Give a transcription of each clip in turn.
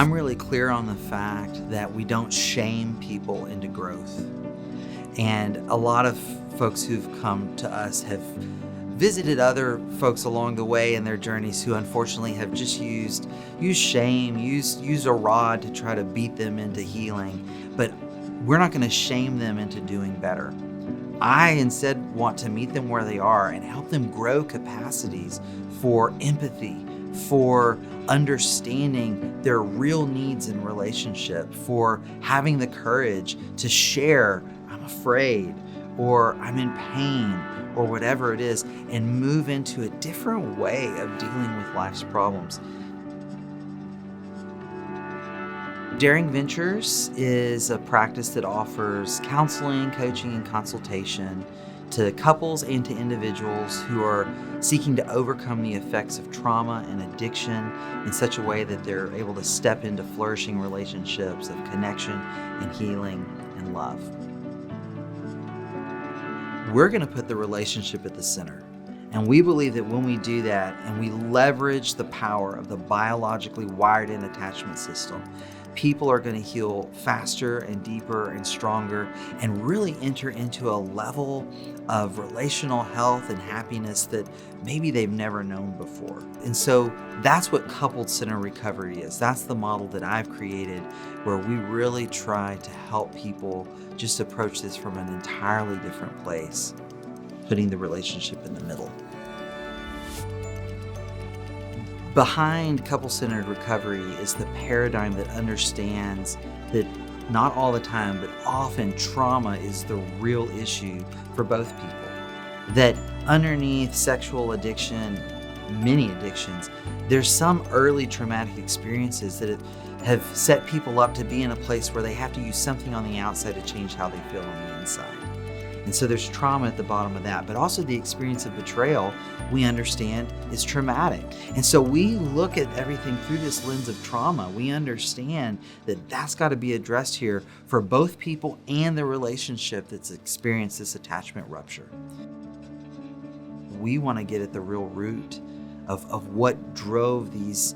I'm really clear on the fact that we don't shame people into growth. And a lot of folks who've come to us have visited other folks along the way in their journeys who unfortunately have just used shame, used a rod to try to beat them into healing. But we're not going to shame them into doing better. I instead want to meet them where they are and help them grow capacities for empathy, for understanding their real needs in relationship, for having the courage to share, I'm afraid, or I'm in pain, or whatever it is, and move into a different way of dealing with life's problems. Daring Ventures is a practice that offers counseling, coaching, and consultation to couples and to individuals who are seeking to overcome the effects of trauma and addiction in such a way that they're able to step into flourishing relationships of connection and healing and love. We're going to put the relationship at the center. And we believe that when we do that and we leverage the power of the biologically wired-in attachment system, people are going to heal faster and deeper and stronger and really enter into a level of relational health and happiness that maybe they've never known before. And so that's what coupled-centered recovery is. That's the model that I've created, where we really try to help people just approach this from an entirely different place, putting the relationship in the middle. Behind couple-centered recovery is the paradigm that understands that not all the time, but often trauma is the real issue for both people. That underneath sexual addiction, many addictions, there's some early traumatic experiences that have set people up to be in a place where they have to use something on the outside to change how they feel on the inside. And so there's trauma at the bottom of that, but also the experience of betrayal, we understand, is traumatic. And so we look at everything through this lens of trauma. We understand that that's got to be addressed here for both people and the relationship that's experienced this attachment rupture. We want to get at the real root of what drove these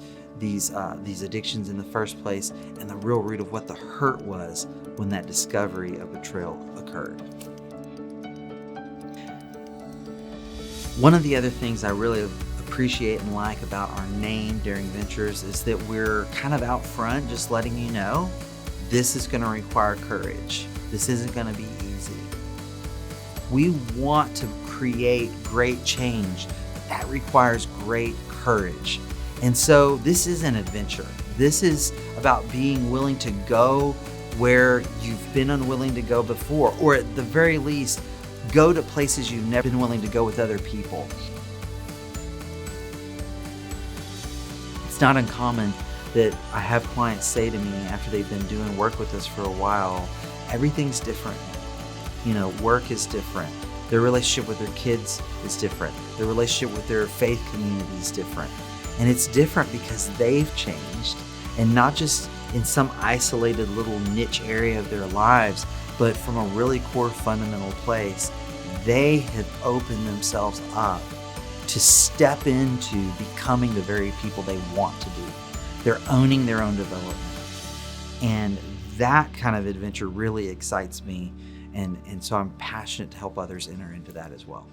addictions in the first place, and the real root of what the hurt was when that discovery of betrayal occurred. One of the other things I really appreciate and like about our name, Daring Ventures, is that we're kind of out front just letting you know this is going to require courage. This isn't going to be easy. We want to create great change. That requires great courage. And so this is an adventure. This is about being willing to go where you've been unwilling to go before, or at the very least, go to places you've never been willing to go with other people. It's not uncommon that I have clients say to me after they've been doing work with us for a while, everything's different. Work is different. Their relationship with their kids is different. Their relationship with their faith community is different. And it's different because they've changed, and not just in some isolated little niche area of their lives, but from a really core fundamental place. They have opened themselves up to step into becoming the very people they want to be. They're owning their own development. And that kind of adventure really excites me. And so I'm passionate to help others enter into that as well.